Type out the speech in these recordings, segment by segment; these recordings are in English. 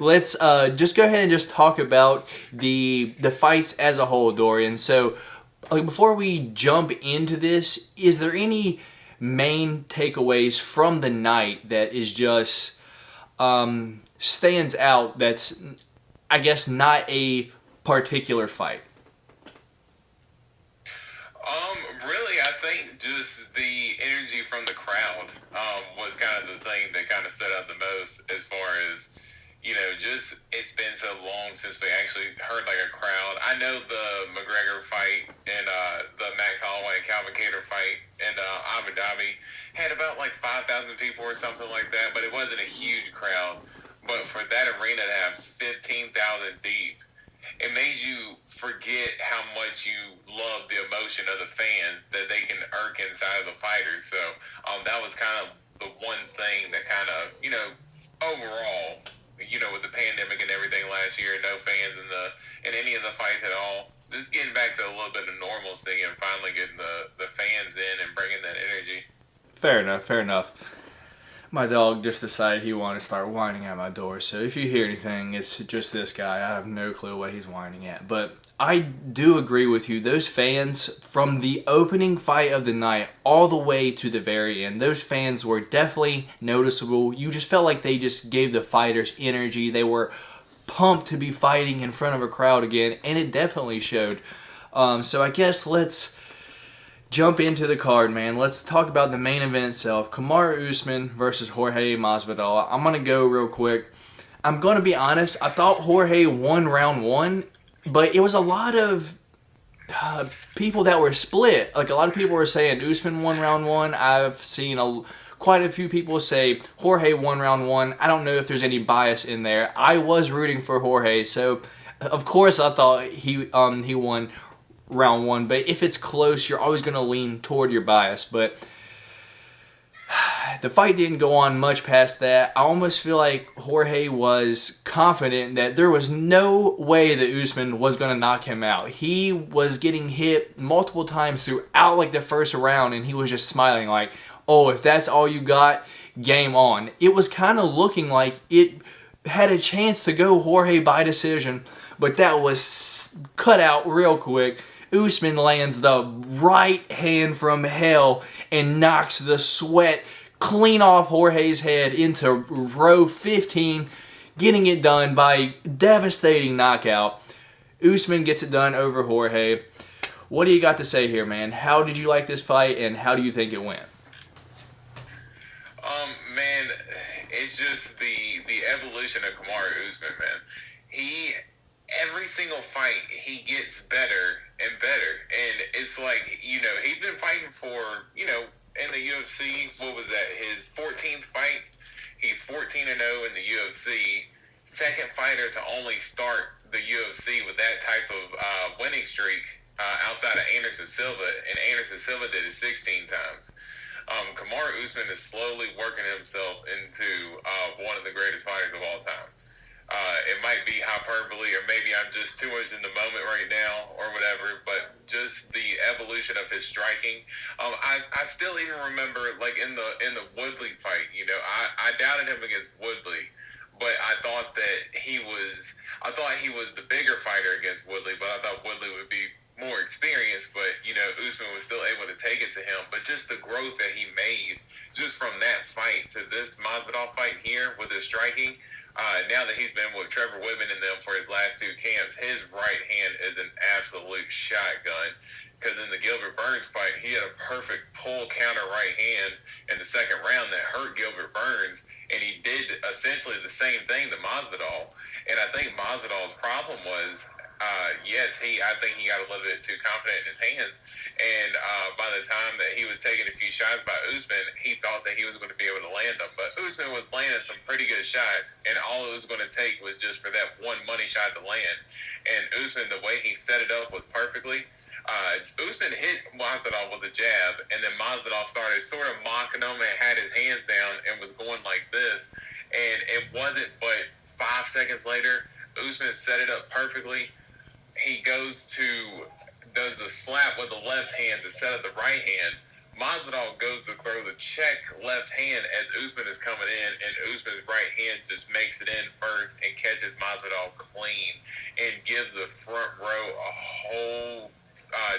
let's just go ahead and just talk about the fights as a whole, Dorian. So, like, before we jump into this, is there any main takeaways from the night that is just stands out that's, I guess, not a particular fight? Really, I think just the energy from the crowd was kind of the thing that kind of stood out the most as far as, just it's been so long since we actually heard like a crowd. I know the McGregor fight and the Max Holloway and Calvin Kattar fight in Abu Dhabi had about like 5,000 people or something like that, but it wasn't a huge crowd. But for that arena to have 15,000 deep, it made you forget how much you love the emotion of the fans that they can irk inside of the fighters. So that was kind of the one thing that kind of, overall, with the pandemic and everything last year, no fans in any of the fights at all, just getting back to a little bit of normalcy and finally getting the fans in and bringing that energy. Fair enough. My dog just decided he wanted to start whining at my door, so if you hear anything, it's just this guy. I have no clue what he's whining at. But I do agree with you. Those fans, from the opening fight of the night all the way to the very end, those fans were definitely noticeable. You just felt like they just gave the fighters energy. They were pumped to be fighting in front of a crowd again, and it definitely showed. So I guess let's jump into the card, man. Let's talk about the main event itself. Kamar Usman versus Jorge Masvidal. I'm going to go real quick. I'm going to be honest. I thought Jorge won round one, but it was a lot of people that were split. Like, a lot of people were saying Usman won round one. I've seen quite a few people say Jorge won round one. I don't know if there's any bias in there. I was rooting for Jorge, so of course I thought he won round one, but if it's close, you're always going to lean toward your bias. But the fight didn't go on much past that. I almost feel like Jorge was confident that there was no way that Usman was going to knock him out. He was getting hit multiple times throughout like the first round, and he was just smiling like, oh, if that's all you got, game on. It was kind of looking like it had a chance to go Jorge by decision, but that was cut out real quick. Usman lands the right hand from hell and knocks the sweat clean off Jorge's head into row 15, getting it done by devastating knockout. Usman gets it done over Jorge. What do you got to say here, man? How did you like this fight, and how do you think it went? Man, it's just the evolution of Kamar Usman, man. Every single fight, he gets better and better. And it's like, he's been fighting for, in the UFC, what was that, his 14th fight? He's 14-0 in the UFC. Second fighter to only start the UFC with that type of winning streak outside of Anderson Silva. And Anderson Silva did it 16 times. Kamar Usman is slowly working himself into one of the greatest fighters of all time. It might be hyperbole, or maybe I'm just too much in the moment right now, or whatever, but just the evolution of his striking. I still even remember, like, in the Woodley fight, I doubted him against Woodley, but I thought he was the bigger fighter against Woodley, but I thought Woodley would be more experienced, but, Usman was still able to take it to him. But just the growth that he made just from that fight to this Masvidal fight here with his striking, now that he's been with Trevor Wideman and them for his last two camps, his right hand is an absolute shotgun. Because in the Gilbert Burns fight, he had a perfect pull counter right hand in the second round that hurt Gilbert Burns, and he did essentially the same thing to Masvidal. And I think Masvidal's problem was, I think he got a little bit too confident in his hands. And by the time that he was taking a few shots by Usman, he thought that he was going to be able to land them. But Usman was landing some pretty good shots, and all it was going to take was just for that one money shot to land. And Usman, the way he set it up was perfectly. Usman hit Masvidal with a jab, and then Masvidal started sort of mocking him and had his hands down and was going like this. And it wasn't but 5 seconds later, Usman set it up perfectly. He does the slap with the left hand to set up the right hand. Masvidal goes to throw the check left hand as Usman is coming in, and Usman's right hand just makes it in first and catches Masvidal clean and gives the front row a whole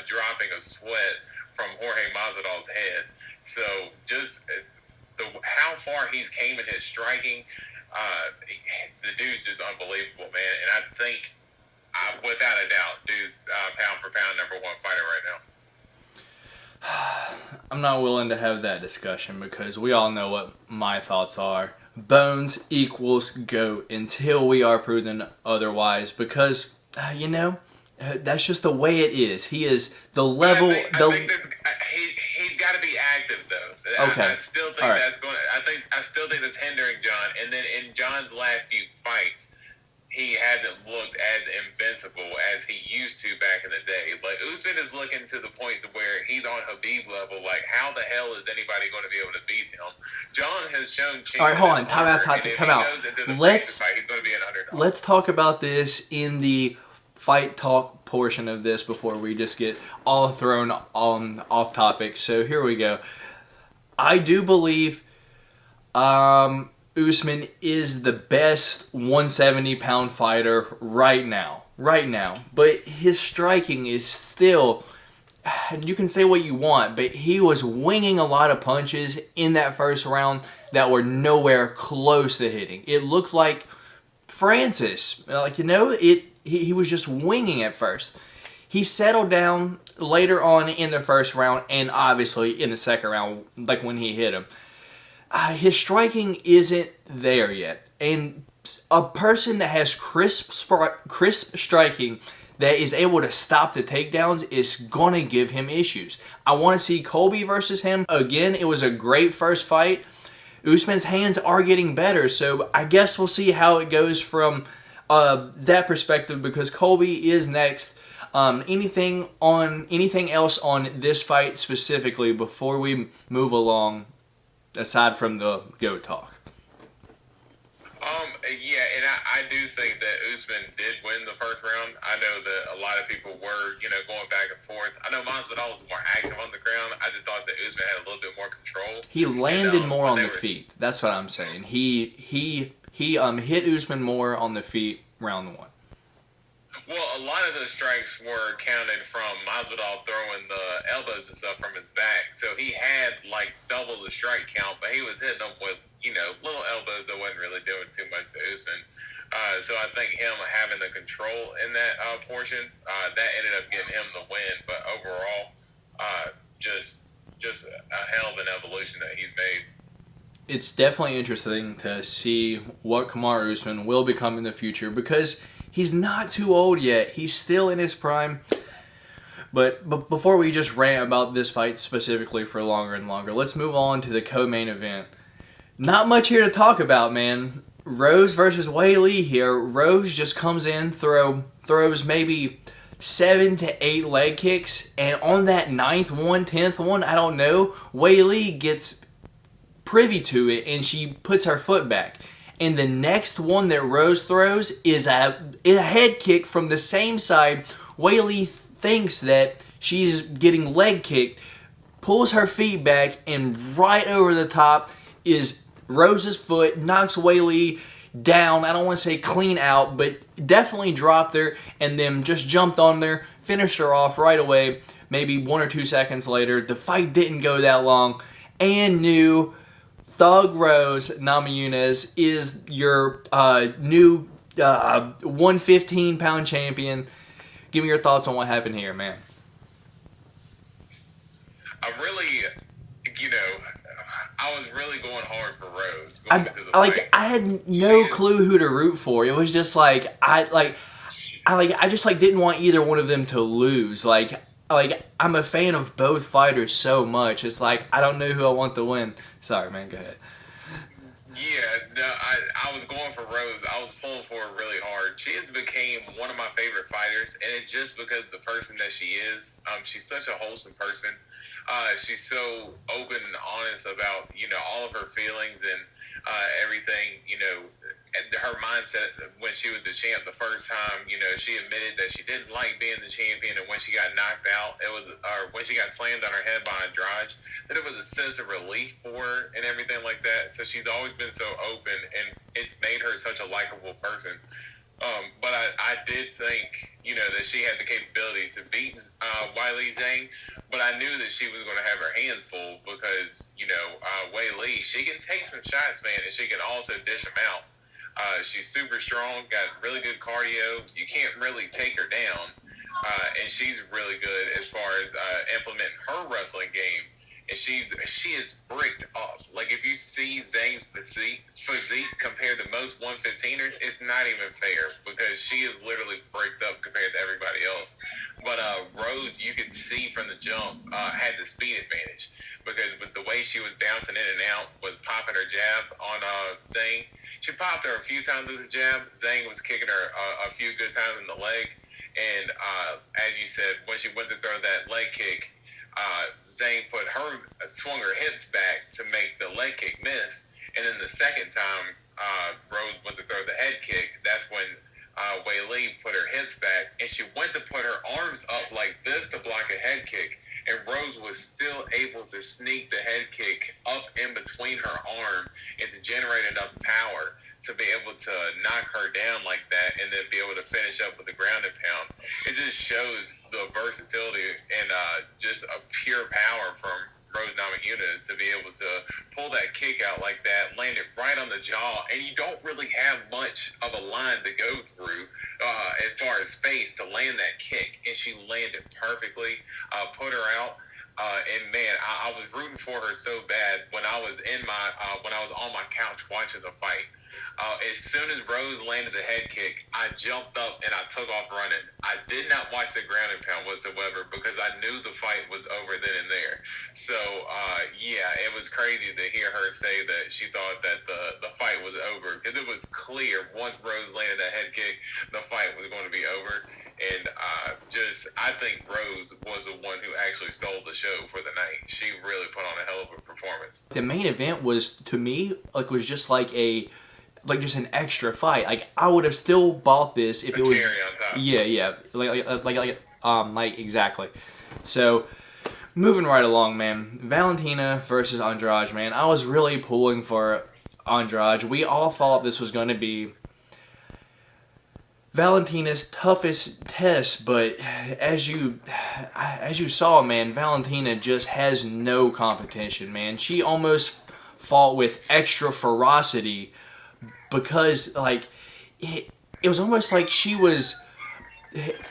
dropping of sweat from Jorge Masvidal's head. So just how far he's came in his striking, the dude's just unbelievable, man. And I think, without a doubt, dude's pound for pound #1 fighter right now. I'm not willing to have that discussion because we all know what my thoughts are. Bones equals GOAT until we are proven otherwise because, that's just the way it is. He is the level... I think he's got to be active, though. Okay. I still think that's going to... I still think that's hindering John. And then in John's last few fights, he hasn't looked as invincible as he used to back in the day. Like, Usman is looking to the point to where he's on Khabib level. Like, how the hell is anybody going to be able to beat him? John has shown... All right, hold on. Time out. Let's talk about this in the fight talk portion of this before we just get all thrown off topic. So here we go. I do believe Usman is the best 170-pound fighter right now. But his striking is still... You can say what you want, but he was winging a lot of punches in that first round that were nowhere close to hitting. It looked like Francis. He was just winging at first. He settled down later on in the first round and obviously in the second round, like when he hit him. His striking isn't there yet. And a person that has crisp striking that is able to stop the takedowns is going to give him issues. I want to see Colby versus him. Again, it was a great first fight. Usman's hands are getting better, so I guess we'll see how it goes from that perspective because Colby is next. Anything else on this fight specifically before we move along, aside from the GOAT talk? Yeah, and I do think that Usman did win the first round. I know that a lot of people were, going back and forth. I know Masvidal was more active on the ground. I just thought that Usman had a little bit more control. He landed more on the feet. That's what I'm saying. He hit Usman more on the feet round one. Well, a lot of the strikes were counted from Masvidal throwing the elbows and stuff from his back. So he had double the strike count, but he was hitting them with, little elbows that wasn't really doing too much to Usman. So I think him having the control in that portion, that ended up getting him the win. But overall, just a hell of an evolution that he's made. It's definitely interesting to see what Kamar Usman will become in the future because he's not too old yet. He's still in his prime. But before we just rant about this fight specifically for longer and longer, let's move on to the co-main event. Not much here to talk about, man. Rose versus Whaley here. Rose just comes in, throws maybe 7 to 8 leg kicks, and on that 9th one, 10th one, I don't know, Whaley gets privy to it and she puts her foot back. And the next one that Rose throws is a head kick from the same side. Whaley thinks that she's getting leg kicked, pulls her feet back, and right over the top is Rose's foot, knocks Whaley down. I don't want to say clean out, but definitely dropped her, and then just jumped on there, finished her off right away, maybe 1 or 2 seconds later. The fight didn't go that long, and new Thug Rose Namajunas is your new 115-pound champion. Give me your thoughts on what happened here, man. I was really going hard for Rose. I had no clue who to root for. It was just I just didn't want either one of them to lose. I'm a fan of both fighters so much. It's I don't know who I want to win. Sorry, man. Go ahead. Yeah, no, I was going for Rose. I was pulling for her really hard. She has became one of my favorite fighters, and it's just because the person that she is. She's such a wholesome person. She's so open and honest about, all of her feelings and everything, her mindset when she was the champ the first time, she admitted that she didn't like being the champion, and when she got knocked out, when she got slammed on her head by Andrade, that it was a sense of relief for her and everything like that. So she's always been so open, and it's made her such a likable person. But I did think, that she had the capability to beat Whaley Zhang, but I knew that she was going to have her hands full because, Whaley, she can take some shots, man, and she can also dish them out. She's super strong, got really good cardio. You can't really take her down, and she's really good as far as implementing her wrestling game. And she is bricked up. Like, if you see Zhang's physique compared to most 115ers, it's not even fair because she is literally bricked up compared to everybody else. But Rose, you could see from the jump, had the speed advantage because with the way she was bouncing in and out, was popping her jab on Zhang. She popped her a few times with the jab. Zhang was kicking her a few good times in the leg. And as you said, when she went to throw that leg kick, Zhang swung her hips back to make the leg kick miss, and then the second time Rose went to throw the head kick, that's when Whaley put her hips back, and she went to put her arms up like this to block a head kick, and Rose was still able to sneak the head kick up in between her arm and to generate enough power to be able to knock her down like that and then be able to finish up with the ground and pound. It just shows the versatility and just a pure power from Rose Namajunas to be able to pull that kick out like that, land it right on the jaw, and you don't really have much of a line to go through as far as space to land that kick, and she landed perfectly, put her out. And man, I was rooting for her so bad when I was on my couch watching the fight. As soon as Rose landed the head kick, I jumped up and I took off running. I did not watch the ground and pound whatsoever because I knew the fight was over then and there. So, yeah, it was crazy to hear her say that she thought that the fight was over because it was clear once Rose landed that head kick, the fight was going to be over. And I think Rose was the one who actually stole the show for the night. She really put on a hell of a performance. The main event was, to me, was just just an extra fight. Like, I would have still bought this if it was cherry on top. Yeah. Exactly. So, moving right along, man. Valentina versus Andrade, man. I was really pulling for Andrade. We all thought this was going to be Valentina's toughest test, but as you saw, man, Valentina just has no competition, man. She almost fought with extra ferocity because, it was almost like she was,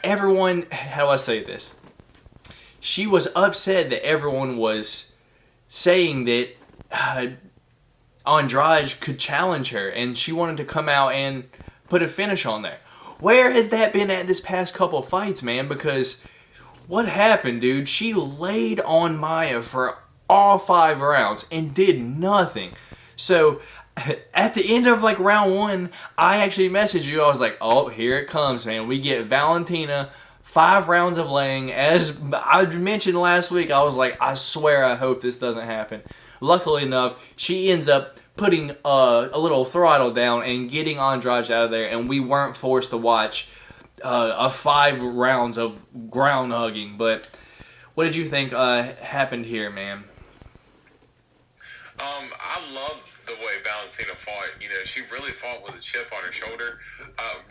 everyone, how do I say this? She was upset that everyone was saying that Andrade could challenge her, and she wanted to come out and put a finish on there. Where has that been at this past couple fights, man? Because what happened, dude? She laid on Maya for all 5 rounds and did nothing. So, at the end of round 1, I actually messaged you. I was like, oh, here it comes, man. We get Valentina 5 rounds of laying. As I mentioned last week, I was like, I swear I hope this doesn't happen. Luckily enough, she ends up putting a little throttle down and getting Andrade out of there, and we weren't forced to watch 5 rounds of ground hugging. But what did you think happened here, man? I love the way Valentina fought. She really fought with a chip on her shoulder.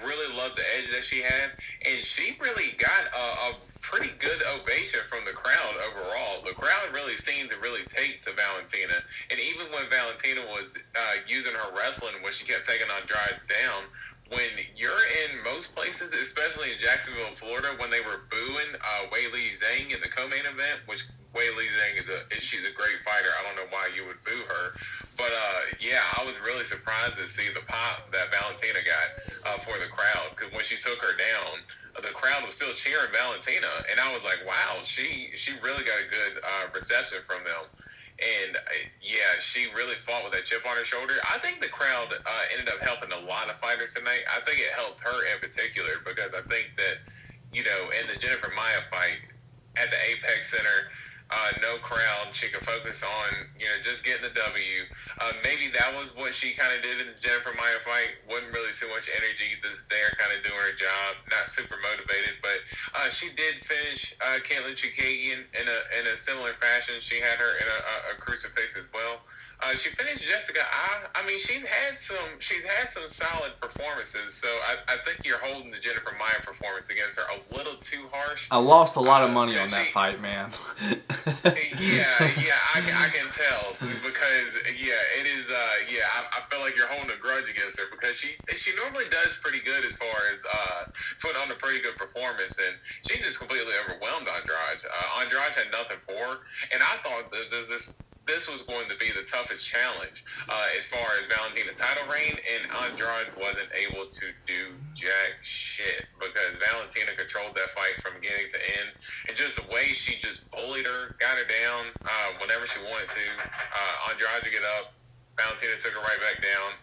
Really loved the edge that she had, and she really got a pretty good ovation from the crowd overall. The crowd really seemed to really take to Valentina, and even when Valentina was using her wrestling, when she kept taking Andrade down, when you're in most places, especially in Jacksonville, Florida, when they were booing Whaley Zhang in the co-main event, which Whaley Zhang she's a great fighter. I don't know why you would boo her. But, yeah, I was really surprised to see the pop that Valentina got for the crowd. Because when she took her down, the crowd was still cheering Valentina. And I was like, wow, she really got a good reception from them. And, yeah, she really fought with that chip on her shoulder. I think the crowd ended up helping a lot of fighters tonight. I think it helped her in particular because I think that, in the Jennifer Maia fight at the Apex Center, no crowd. She could focus on, just getting the W. Maybe that was what she kind of did in the Jennifer Maia fight. Wasn't really too much energy, just there kind of doing her job. Not super motivated, but she did finish Caitlin Chukagian in a similar fashion. She had her in a crucifix as well. She finished Jessica. I mean, she's had some solid performances. So I think you're holding the Jennifer Maia performance against her a little too harsh. I lost a lot of money on that fight, man. I can tell because it is. I feel like you're holding a grudge against her because she normally does pretty good as far as putting on a pretty good performance, and she just completely overwhelmed Andrade. Andrade had nothing for her, and I thought this was going to be the toughest challenge as far as Valentina's title reign, and Andrade wasn't able to do jack shit because Valentina controlled that fight from beginning to end, and just the way she just bullied her, got her down whenever she wanted to. Andrade to get up, Valentina took her right back down,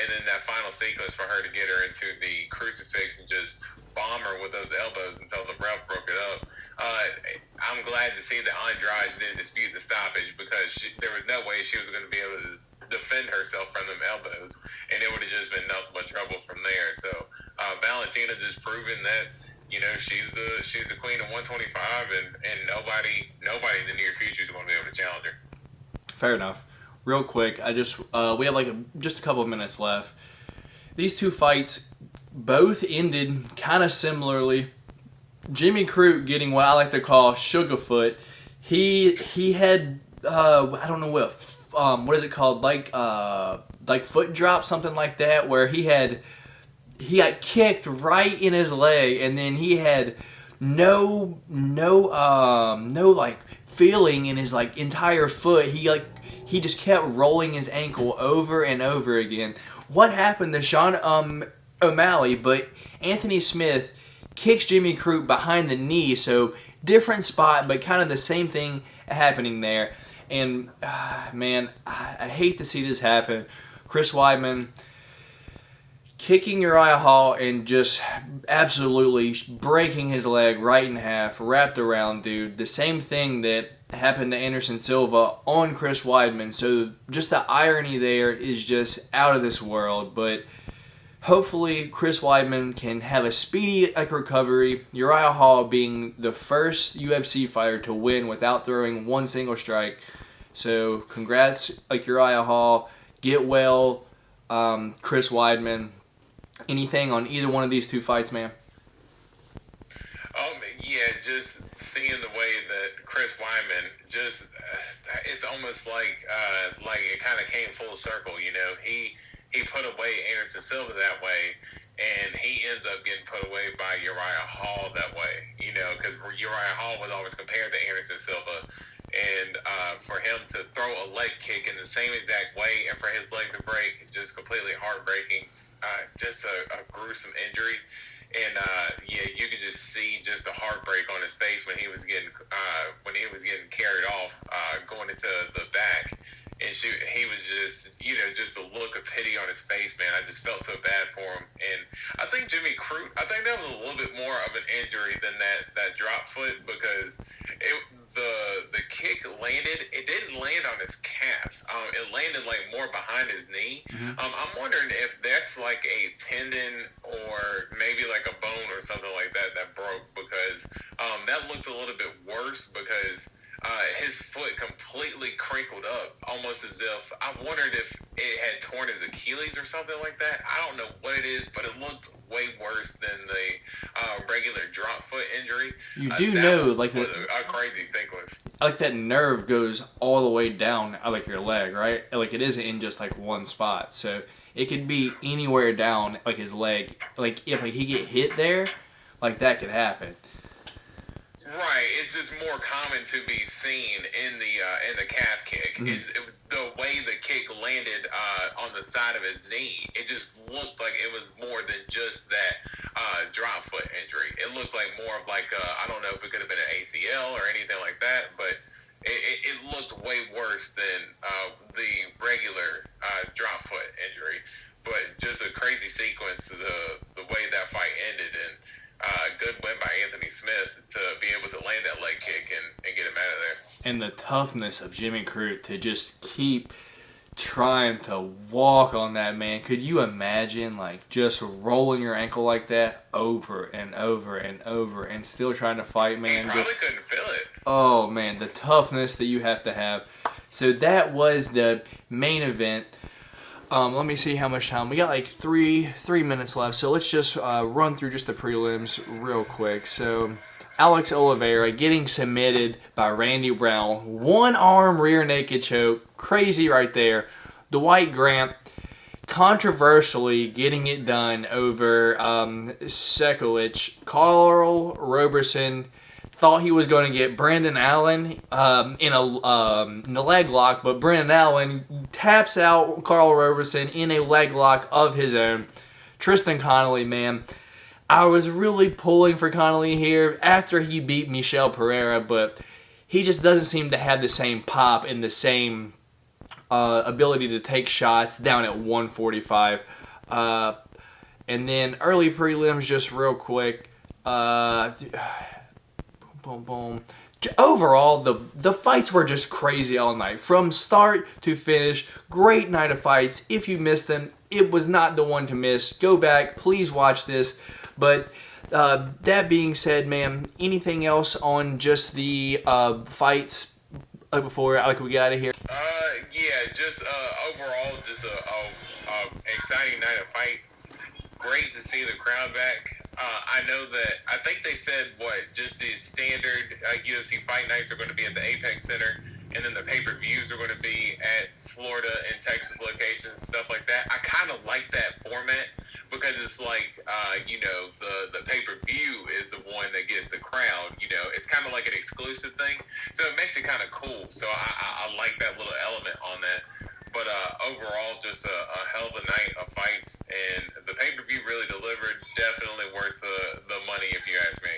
and then that final sequence for her to get her into the crucifix and just bomb her with those elbows until the ref broke it up. I'm glad to see that Andrade didn't dispute the stoppage because there was no way she was going to be able to defend herself from them elbows, and it would have just been nothing but trouble from there. So Valentina just proving that she's the queen of 125, and nobody in the near future is going to be able to challenge her. Fair enough. Real quick, we have just a couple of minutes left. These two fights both ended kind of similarly. Jimmy Crute getting what I like to call Sugarfoot. He had I don't know what is it called, like foot drop, something like that, where he got kicked right in his leg, and then he had no feeling in his entire foot. He just kept rolling his ankle over and over again. What happened to Sean O'Malley? But Anthony Smith kicks Jimmy Crute behind the knee, so different spot, but kind of the same thing happening there. And man, I hate to see this happen. Chris Weidman kicking Uriah Hall and just absolutely breaking his leg right in half, wrapped around, dude. The same thing that happened to Anderson Silva on Chris Weidman. So just the irony there is just out of this world. But hopefully Chris Weidman can have a speedy recovery. Uriah Hall being the first UFC fighter to win without throwing one single strike. So congrats, Uriah Hall. Get well, Chris Weidman. Anything on either one of these two fights, man? Just seeing the way that Chris Weidman it's almost like it kind of came full circle. He put away Anderson Silva that way, and he ends up getting put away by Uriah Hall that way. Because Uriah Hall was always compared to Anderson Silva, and for him to throw a leg kick in the same exact way, and for his leg to break, just completely heartbreaking. Just a gruesome injury. And you could just see just the heartbreak on his face when he was getting carried off, going into the back, and he was just just a look of pity on his face, man. I just felt so bad for him, and I think Jimmy Crute, I think that was a little bit more of an injury than that drop foot because the kick landed. It didn't land on his calf. It landed more behind his knee. Mm-hmm. I'm wondering if that's like a tendon or maybe like a bone or something like that broke because that looked a little bit worse because his foot completely crinkled up, almost as if I wondered if it had torn his Achilles or something like that. I don't know what it is, but it looked way worse than the regular drop foot injury. You do know, a crazy sequence. That nerve goes all the way down, your leg, right? It isn't in just one spot, so it could be anywhere down, his leg. If he get hit there, that could happen. Right, it's just more common to be seen in the calf kick. Mm-hmm. It was the way the kick landed on the side of his knee. It just looked like it was more than just that drop foot injury. It looked like more of I don't know if it could have been an ACL or anything like that, but it looked way worse than the regular drop foot injury. But just a crazy sequence to the way that fight ended, and good win by Anthony Smith to be able to land that leg kick and get him out of there. and the toughness of Jimmy Crute to just keep trying to walk on that man. Could you imagine like just rolling your ankle like that over and over and over and still trying to fight, man? He probably couldn't feel it. Oh man, the toughness that you have to have. So that was the main event. Let me see how much time we got. Like three minutes left. So let's just run through just the prelims real quick. So Alex Oliveira getting submitted by Randy Brown. One arm rear naked choke. Crazy right there. Dwight Grant controversially getting it done over Sekulich. Carl Roberson thought he was going to get Brandon Allen in a leg lock, but Brandon Allen taps out Carl Roberson in a leg lock of his own. Tristan Connolly, man, I was really pulling for Connolly here after he beat Michel Pereira, but he just doesn't seem to have the same pop and the same ability to take shots down at 145. And then early prelims, just real quick. Boom, boom. Overall, the fights were just crazy all night. From start to finish, great night of fights. If you missed them, it was not the one to miss. Go back, please watch this. But that being said, man, anything else on just the fights before we get out of here? Yeah, just overall, just a exciting night of fights. Great to see the crowd back. I know that, I think they said, just the standard UFC fight nights are going to be at the Apex Center, and then the pay-per-views are going to be at Florida and Texas locations, stuff like that. I kind of like that format because it's like, the pay-per-view is the one that gets the crowd. It's kind of like an exclusive thing. So it makes it kind of cool. So I like that little element on that. But overall, just a hell of a night of fights. And the pay-per-view really delivered. Definitely worth the money, if you ask me.